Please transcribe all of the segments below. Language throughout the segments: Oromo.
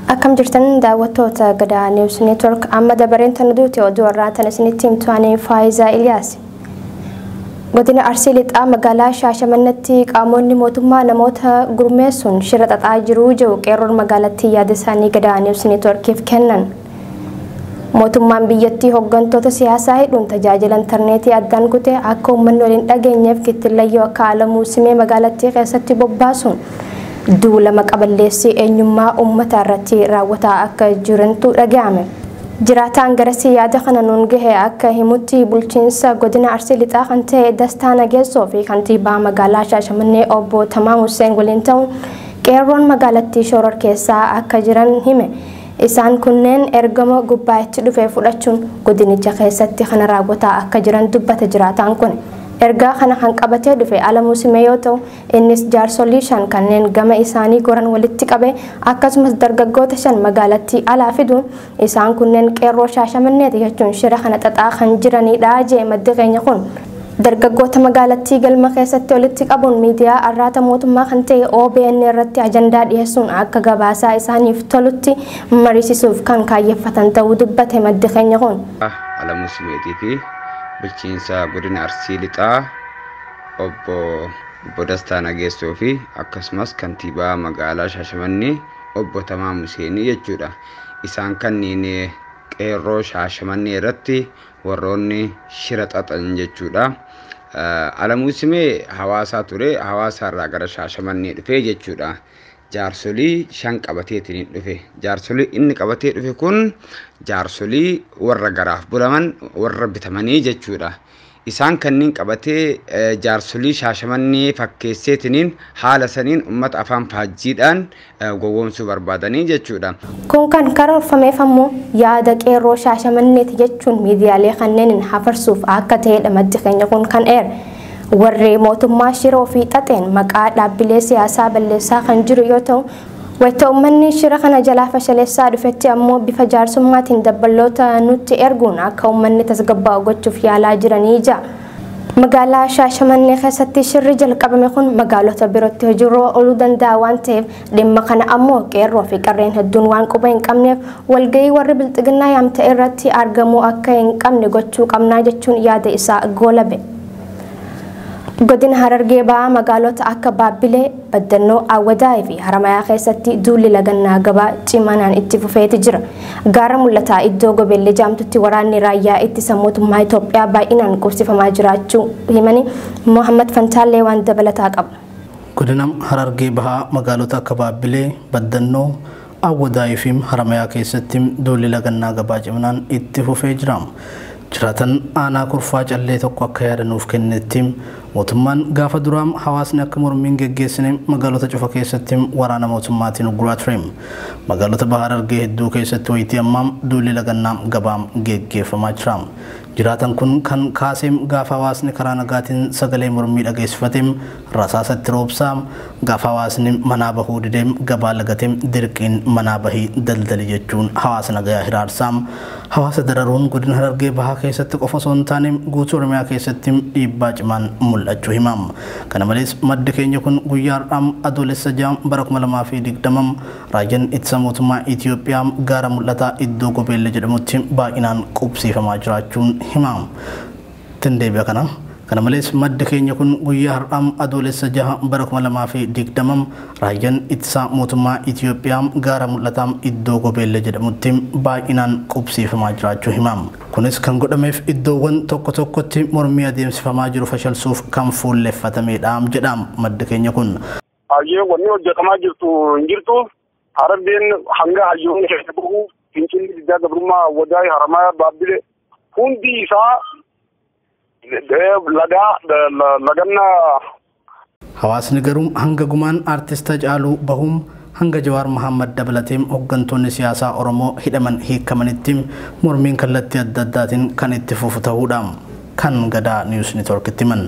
Akkam jirtan daawwattoota Gadaa News Network amma dabareen tan duuti oduu warraatan isinitti himtuanii Faayiza Iliyaas. Godina Arsii Lixaa magaalaa Shaashamannatti qaamonni mootummaa namoota gurmeessuun shira xaxaa jiru jedhu qeerroon magaalattii yaada isaanii Gadaa News Networkiif kennan. Mootummaan biyyattii hooggantoota siyaasaa hidhuun tajaajila intarneetii addaan kutee akka uummanni waliin dhageenyeef kittillayyoo akka alamuu simee magaalattii keessatti bobbaasuun duulama qaballeessii eenyummaa uummata irratti raawwataa akka jirantu dhaga'ame. Jiraataan garasii yaada kana nuun gahee akka himutti bulchiinsa godina Arsii Lixaa kan ta'e Dastaa Nageessoo fi kantiibaa magaalaa Shaashamannee obbo Tamaam Hussein waliin ta'uun qeerroon magaalattii shoror keessaa akka jiran hime. Isaan kunneen ergama gubbaa itti dhufee fudhachuun godinicha keessatti kana raawwataa akka jiran dubbata jiraataan kun. Ergaa kana kan qabatee dhufe alamuu simee yoo ta'u innis jaarsolii 5 kanneen gama isaanii goran walitti qabe akkasumas dargaggoota 5 magaalattii alaa fiduun isaan kunneen qeerroo Shaashamanneeti jechuun shira kana xaxaa kan jiranidha jee maddi keenya kun. Dargaggoota magaalattii galma keessatti walitti qabuun miidiyaa arraata mootummaa kan ta'e OBN irratti ajandaa dhiyeessuun akka gabaasaa isaaniif tolutti mariisisuuf kan kaayyeffatan ta'uu dubbate maddi keenya kun. Alamuu simeetii fi bulchiinsa godina Arsii Lixaa obbo Dastaa Nageessoo fi akkasumas kantiibaa magaalaa Shaashamannee obbo Tamaam Hussein jechuudha. Isaan kanneen qeerroo Shaashamannee irratti warroonni shira xaxan jechuudha. Alamuu simee hawaasaa ture, hawaasaa irraa gara Shaashamannee dhufe jechuudha. Jaarsolii 5 qabateetiin dhufe. Jaarsolii inni qabatee dhufe kun jaarsolii warra garaaf bulaman warra bitamanii jechuudha. Isaan kanneen qabatee jaarsolii Shaashamannee fakkeesseetiin haala saniin uummata afaan faajjiidhaan gowwoomsuu barbaadanii jechuudha. Kun kan karoorfameef ammoo yaada qeerroo Shaashamanneeti jechuun miidiyaalee kanneen hafarsuuf akka ta'edha maddi keenya kun kan eere. Warri mootummaa shira ofii xaxeen maqaa dhaabbilee siyaasaa balleessaa kan jiru yoo ta'u wayita uummanni shira kana jalaa fashaleessaa dhufetti ammoo bifa jaarsummaatiin dabballoota nutti erguun akka uummanni tasgabbaa'u gochuuf yaalaa jiranii jira. Magaalaa Shaashamannee keessatti shirri jalqabame kun magaalota birootti hojiirra ooluu danda'a waan ta'eef dhimma kana ammoo qeerroo fi qarreen hedduun waan quba hin qabneef walgahii warri bilxiginnaa yaamte irratti argamuu akka hin qabne gochuu qabnaa jechuun yaada isaa goolabe. Godina Harargee ba'aa magaalota akka Baabbilee, Baddannoo, Awwadaa fi Haramayaa keessatti duulli lagannaa gabaa cimanaan itti fufeeti jira. Gaara mul'ataa iddoo gobeellee jaamtutti waraanni raayyaa ittisa mootummaa Itoophiyaa baay'inaan qubsifamaa jiraachuu himanii Muhammad Fantaallee waan dabalataa qabu. Godina Harargee ba'aa magaalota akka Baabbilee, Baddannoo, Awwadaa fi Haramayaa keessatti duulli lagannaa gabaa cimanaan itti fufee jira. Jiraatan aanaa kurfaa callee tokko akka yaadanuuf kennetti mootummaan gaafa duraam hawaasni akka mormiin geggeessine magaalota cufa keessatti waraana mootummaatiin uguraa ture. Magaalota baha Harargee hedduu keessatti wayitii ammaam duulli lagannaa gabaam geggeeffamaa jira. Jiraatan kun kan kaaseem gaafa hawaasni karaa nagaatiin sagalee mormii dhageessifateem rasaasatti roobsaa gaafa hawaasni manaa bahuu dideem gabaa lagateem dirqiin manaa bahii daldali jechuun hawaasa nagayaa hiraarsaam hawaasa dararuun godina Harargee bahaa keessatti qofa osoo hin taane guutuu Oromiyaa keessatti dhiibbaa cimaan mul'achuu himam. Kana malees maddi keenya kun guyyaa har'aam adoolessa 6 bara 2020 raayyaan ittisa mootummaa Itoophiyaa gaara mul'ataa iddoo gobeellee jedhamutti baay'inaan qubsiifamaa jiraachuun himam. Tindeebi'a kana malees maddi keenya kun guyyaa har'aam adoolessa 6 bara 2020 raayyaan ittisa mootummaa Itoophiyaa gaara mul'ataa iddoo gobeellee jedhamutti baay'inaan qubsiifamaa jiraachuu himam. Kunis kan godhameef iddoowwan tokko tokkotti mormii adeemsifamaa jiru fashalsuuf kan fuulleffatamedha jedham maddi keenya kun. Hayyee wanni hojjetamaa jirtu hin jirtu Harargeen hanga hayyoon keessa bu'u fincilli diddaa gabrummaa Awwadaa Haramayaa Baabbilee hundi isaa lagannaa. Hawaasni garuu hanga gumaan artista Caaluu Bahuum hanga Jawaar Muhammad dabalateem hooggantoonni siyaasaa Oromoo hidhaman hiikamanitti mormiin kallattii adda addaatiin kan itti fufu ta'uudha. Kan Gadaa News Networkitti himan.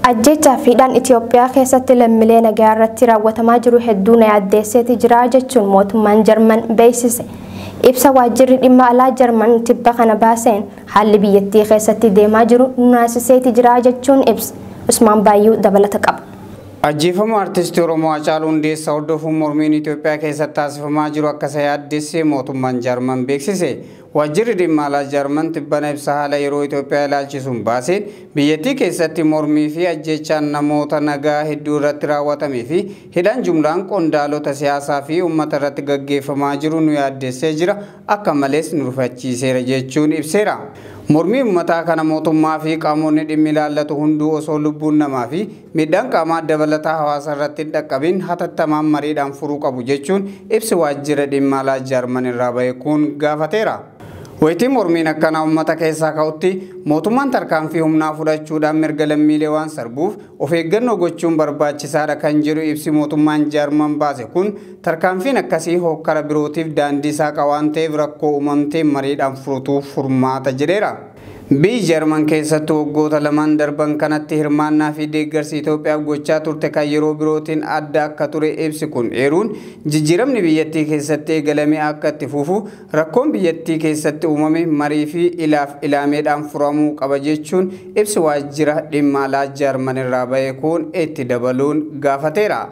Ajjechaa fiidhaan Itoophiyaa keessatti lammiilee nagaa irratti raawwatamaa jiru hedduun yaaddeesseeti jira jechuun mootummaan Jarman beeksise. Ibsa waajjirri dhimma alaa Jarman tibba kana baaseen haalli biyyattii keessatti deemaa jiru naasiseeti jira jechuun ibsa. Usmaan Baayyuu dabalata qaba. Ajjeefamu artistii Oromoo Hacaaluu Hundeessaa hordofuun mormiin Itoophiyaa keessatti taasifamaa jiru akka isa yaaddessee mootummaan Jarman beeksise. Waajjirri dhimma alaa Jarman tibbana ibsa haala yeroo Itoophiyaa ilaalchisuun baaseen biyyattii keessatti mormii fi ajjeechaan namoota nagaa hedduu irratti raawwatamee fi hidhaan jumlaan qondaalota siyaasaa fi uummata irratti gaggeeffamaa jiru nu yaaddessee jira, akka malees nu rifachiiseera jechuun ibseera. Mormii uummataa kana mootummaa fi qaamonni dhimmi ilaallatu hunduu osoo lubbuun namaa fi miidhaan qaamaa dabalataa hawaasa irratti hin dhaqqabin hatattamaan mariidhaan furuu qabu jechuun ibsi waajjira dhimma alaa Jarman irraa bahe kun gaafateera. Wayitiin mormiin akkanaa uummata keessaa ka'utti mootummaan tarkaanfii humnaa fudhachuudhaan mirga lammiilee waan sarbuuf of eeggannoo gochuun barbaachisaadha kan jedhu ibsi mootummaan Jarman baase kun tarkaanfiin akkasii hokkara birootiif daandii saaqa waan ta'eef rakkoo uumamtee mariidhaan furutuuf furmaata jedheera. Biyyi Jarman keessatti waggoota lamaan darban kanatti hirmaannaa fi deeggarsi Itoophiyaaf gochaa turte kan yeroo birootiin adda akka ture ibsi kun eeruun jijjiiramni biyyattii keessatti eegalame akka itti fufu rakkoon biyyattii keessatti uumame marii fi ilaaf ilaameedhaan furamuu qaba jechuun ibsi waajjira dhimma alaa Jarman irraa bahe kun itti dabaluun gaafateera.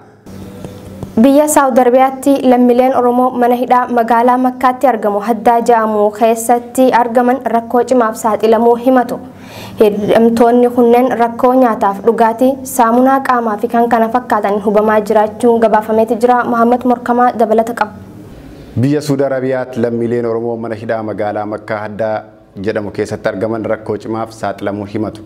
Biyya Saawud Arabiyaatti lammiileen Oromoo mana hidhaa magaalaa Makkaatti argamu haddaa ja'amu keessatti argaman rakkoo cimaaf saaxilamuu himatu. Hidhamtoonni kunneen rakkoo nyaataaf dhugaatii, saamunaa qaamaa fi kan kana fakkaatan hubamaa jiraachuun gabaafameeti jira. Muhammad Morkamaa dabalata qaba. Biyya Saawud Arabiyaatti lammiileen Oromoo mana hidhaa magaalaa Makkaa haddaa jedhamu keessatti argaman rakkoo cimaaf saaxilamuu himatu.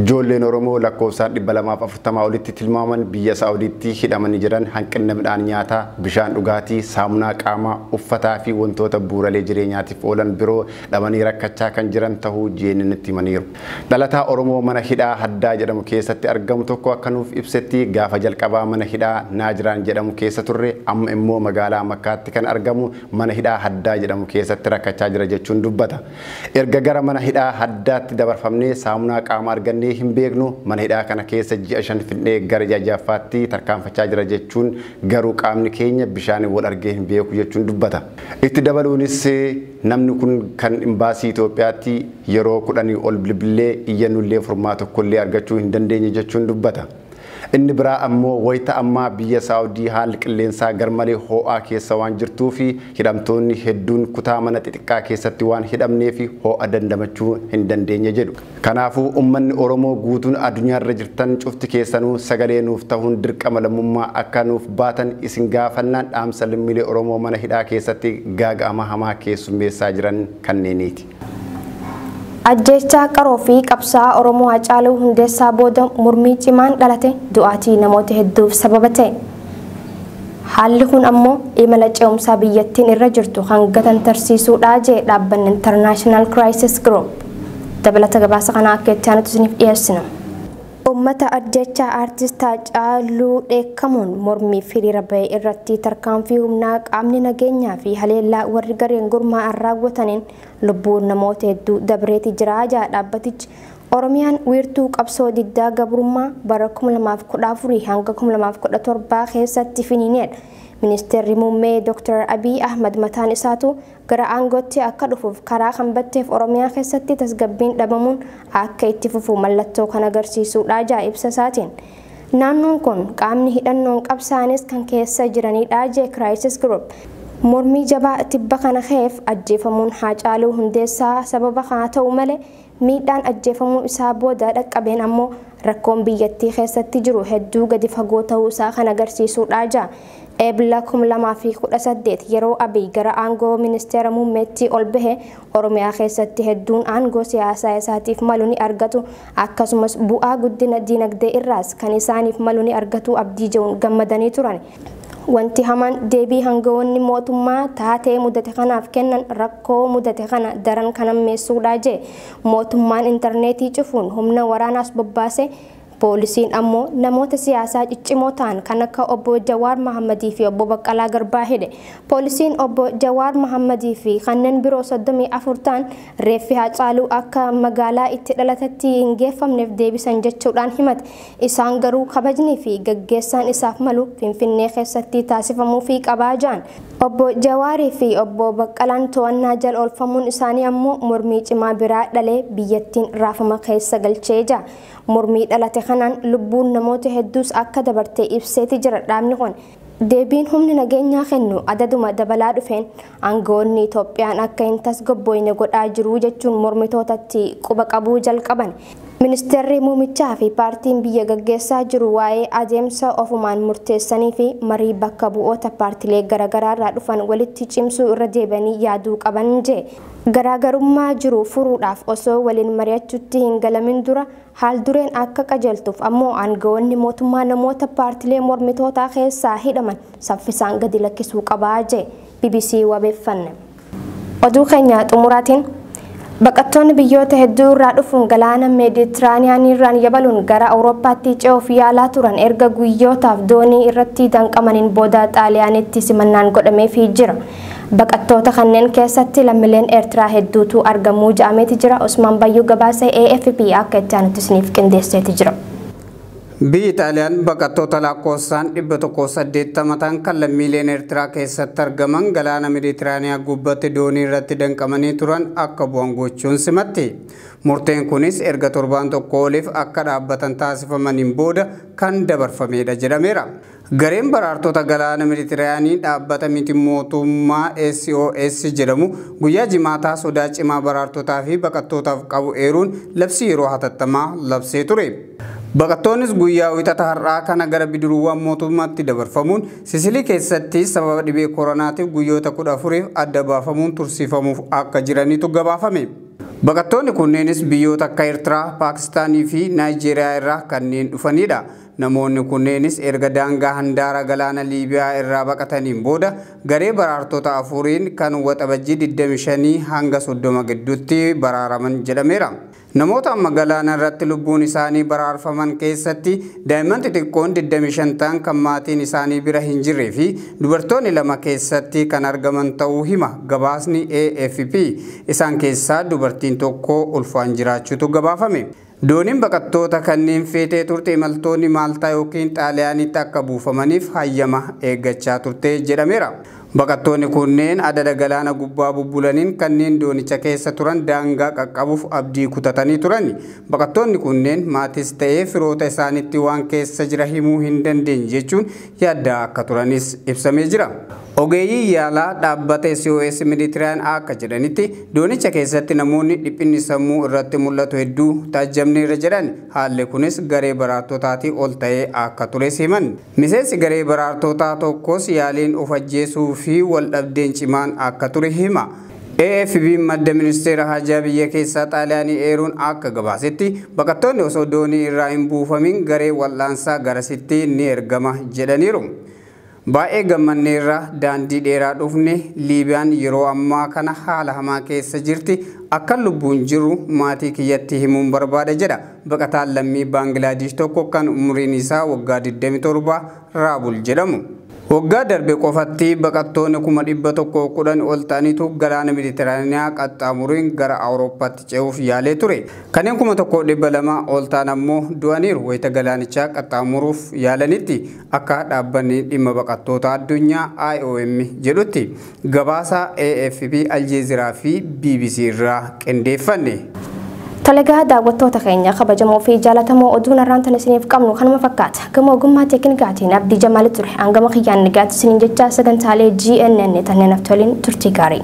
Ijoolleen Oromoo lakkoofsaan 240 olitti tilmaaman biyya Saawudiitti hidhamanii jiran hanqina midhaan nyaataa, bishaan dhugaatii, saamunaa qaamaa, uffataa fi wantoota bu'uuraalee jireenyaatiif oolan biroo dhabanii rakkachaa kan jiran ta'uu JNNtti himaniiru. Dhalataa Oromoo mana hidhaa haddaa jedhamu keessatti argamu tokko akka nuuf ibsetti gaafa jalqabaa mana hidhaa Naajiraan jedhamu keessa turre amma immoo magaalaa Makkaatti kan argamu mana hidhaa haddaa jedhamu keessatti rakkachaa jira jechuun dubbata. Erga gara mana hidhaa haddaatti dabarfamnee saamunaa qaamaa arganne hin beeknu mana hidhaa kana keessa ji'a 5 fidnee gara jajjaffaatti tarkaanfachaa jira jechuun garuu qaamni keenya bishaan wal argee hin beeku jechuun dubbata. Itti dabaluunis namni kun kan imbaasii Itoophiyaatti yeroo 10 ol bilbilee iyyannullee furmaata tokkollee argachuu hin dandeenye jechuun dubbata. Inni biraa ammoo wayita ammaa biyya Saawudii haalli qilleensaa garmalee ho'aa keessa waan jirtuu fi hidhamtoonni hedduun kutaa mana xixiqqaa keessatti waan hidhamnee fi ho'a dandamachuu hin dandeenye jedhu. Kanaafuu uummanni Oromoo guutuun addunyaarra jirtan cufti keessanuu sagalee nuuf ta'uun dirqama lammummaa akka nuuf baatan isin gaafannaan dhaamsa lammiilee Oromoo mana hidhaa keessatti gaaga'ama hamaa keessummeessaa jiran kanneeniiti. Ajjeechaa qaroo fi qabsaa'aa Oromoo Hacaaluu Hundeessaa booda mormii cimaan dhalate du'aatii namoota hedduuf sababa ta'e. Haalli kun ammoo imala ce'umsaa biyyattiin irra jirtu hangatan tarsiisuudhaa jee dhaabbanni International Crisis Group. Dabalata gabaasa kana akka itti aanutti isiniif dhiyeessina. Uummata ajjeechaa aartist Hacaaluu dheekkamuun mormii hiriira bahe irratti tarkaanfii humnaa qaamni nageenyaa fi haleellaa warri gareen gurmaa'an raawwataniin lubbuun namoota hedduu dabreeti jira jedha dhaabbatichi. Oromiyaan wiirtuu qabsoo diddaa gabrummaa bara 2014 hanga 2017 keessatti finiinedha. Ministeerri muummee Dr. Abiy Ahmad mataan isaatu gara aangootti akka dhufuuf karaa kan batteef Oromiyaa keessatti tasgabbiin dhabamuun akka itti fufu mallattoo kan agarsiisudha jedha ibsa isaatiin. Naannoon kun qaamni hidhannoon qabsaanis kan keessa jiranidha jedha Crisis Group. Mormii jabaa tibba kana keef ajjeefamuun Hacaaluu Hundeessaa sababa kana ta'u malee miidhaan ajjeefamuu isaa booda dhaqqabeen ammoo rakkoon biyyattii keessatti jiru hedduu gadi fagoo ta'uu isaa kan agarsiisudha jedha. Eebila 2018 yeroo Abiy gara aangoo ministeera muummeetti ol bahe Oromiyaa keessatti hedduun aangoo siyaasaa isaatiif malu ni argatu akkasumas bu'aa guddina dinagdee irraas kan isaaniif malu ni argatu abdii jedhuun gammadanii turan. Wanti hamaan deebii hangawoonni mootummaa taatee mudate kanaaf kennan rakkoo mudate kana daran kan ammeessuudha jedhe. Mootummaan intarneetii cufuun humna waraanaas bobbaase. Poolisiin ammoo namoota siyaasaa ciccimoo ta'an kan akka obbo Jawaar Mahammadii fi obbo Baqqalaa Garbaa hidhe. Poolisiin obbo Jawaar Mahammadii fi kanneen biroo 34 ta'an reeffi Hacaaluu akka magaalaa itti dhalatetti hin geeffamneef deebisan jechuudhaan himate. Isaan garuu kabajnii fi gaggeessaan isaaf malu Finfinnee keessatti taasifamuu fi qabaa jedhan. Obbo Jawaarii fi obbo Baqqalaan to'annaa jala oolfamuun isaanii ammoo mormii cimaa biraa dhalee biyyattiin raafama keessa galchee jira. Mormii dhalate kanaan lubbuun namoota hedduus akka dabartee ibseeti jira dhaabni kun. Deebiin humni nageenyaa kennu adaduma dabalaa dhufeen aangawoonni Itoophiyaan akka hin tasgabboofne godhaa jiru jechuun mormitootatti quba qabuu jalqaban. Ministeerri muumichaa fi paartiin biyya gaggeessaa jiru waa'ee adeemsa ofumaan murteessanii fi marii bakka bu'oota paartilee garaagaraa irraa dhufan walitti cimsuu irra deebanii yaaduu qaban jee. Garaagarummaa jiru furuudhaaf osoo waliin mari'achuutti hin galamin dura haal dureen akka qajeeltuuf ammoo aangawoonni mootummaa namoota paartilee mormitootaa keessaa hidhaman saffisaan gadi lakkisuu qabaa jee BBC wabeeffanne. Oduu keenya xumuraatiin baqattoonni biyyoota hedduu irraa dhufuun galaana meeditiraaniyaanii irraan yabaluun gara Awurooppaatti ce'uuf yaalaa turan erga guyyootaaf doonii irratti danqamaniin booda Xaaliyaanitti simannaan godhameefii jira. Baqattoota kanneen keessatti lammiileen Eertiraa hedduutu argamuu ja'ameeti jira. Usmaan Bayyuu gabaasa AFP akka itti aanutti isiniif qindeesseeti jira. Biyyi Xaaliyaan baqattoota lakkoofsaan 180 ta'an kan lammiileen Eertiraa keessatti argaman galaana Meeditiraaniyaa gubbaatti doonii irratti danqamanii turan akka bu'an gochuun simatti. Murteen kunis erga torbaan tokko oliif akka dhaabbatan taasifamaniin booda kan dabarfamedha jedhameera. Gareen baraartota galaana Meeditiraanii dhaabbata miti mootummaa SOS jedhamu guyyaa jimaataa sodaa cimaa baraartotaa fi baqattootaaf qabu eeruun labsii yeroo hatattamaa labsee ture. Baqattoonnis guyyaa wixata har'aa kana gara bidiruuwwan mootummaatti dabarfamuun Sisilii keessatti sababa dhibee koronaatiif guyyoota 14 adda baafamuun tursiifamuuf akka jiranitu gabaafame. Baqattoonni kunneenis biyyoota akka Eertiraa, Paakistaanii fi Naayijeeriyaa irraa kanneen dhufanidha. Namoonni kunneenis erga daangaa handaara galaana Liibiyaa irraa baqataniin booda garee baraartota afuriin kan waxabajjii 25 hanga 30 gidduutti baraaraman jedhameera. Namoota amma galaana irratti lubbuun isaanii baraarfaman keessatti daa'imman xixiqqoon 25 ta'an kan maatiin isaanii bira hin jirree fi dubartoonni 2 keessatti kan argaman ta'uu hima gabaasni AFP. Isaan keessaa dubartiin tokko ulfaan jiraachuutu gabaafame. Dooniin baqattoota kanneen feetee turte imaltoonni Maaltaa yookiin Xaaliyaanitti akka buufamaniif hayyama eeggachaa turte jedhameera. Baqattoonni kunneen adada galaana gubbaa bubbulaniin kanneen doonicha keessa turan daangaa qaqqabuuf abdii kutatanii turan. Baqattoonni kunneen maatis ta'ee firoota isaanitti waan keessa jira himuu hin dandeenye jechuun yaaddaa akka turanis ibsamee jira. Ogeeyyii yaalaa dhaabbata SOS Meeditiraaniyaan akka jedhanitti doonicha keessatti namoonni dhiphinni sammuu irratti mul'atu hedduu taajjabneerra jedhan haalli kunis garee baraartotaatii ol ta'ee akka tures himan. Miseensi garee baraartotaa tokkos yaaliin of ajjeesuu fi wal dhabdeen cimaan akka ture hima. AFP madda ministeera hajaa biyya keessaa Xaaliyaanii eeruun akka gabaasetti baqattoonni osoo doonii irraa hin buufamin garee wal'aansaa garasitti ni ergama jedhaniiru. Baay'ee gammanneerra daandii dheeraa dhufne Liibiyaan yeroo ammaa kana haala hamaa keessa jirti akka lubbuun jiru maatii kiyyatti himuun barbaada jedha baqataan lammii Baangilaadesh tokko kan umriin isaa waggaa 27 Raabul jedhamu. Waggaa darbe qofatti baqattoonni 110 ol ta'anitu galaana Meeditiraaniyaa qaxxaamuruun gara Awurooppaatti ce'uuf yaalee ture. Kanneen 1200 ol ta'an ammoo du'aniiru wayita galaanichaa qaxxaamuruuf yaalanitti akka dhaabbanni dhimma baqattoota addunyaa IOM jedhutti gabaasa AFP Aljeeziraa fi BBC irraa qindeeffanne. Talagaa daawwattoota keenya kabajamoo fi jaalatamoo oduun irraan tan isiniif qabnu kanuma fakkaata. Gama ogummaa teeknikaatiin Abdii Jamaal ture. Hangama kiyyaan nagaatti isiniin jecha sagantaalee GNN tanneen aftoliin turtii gaarii.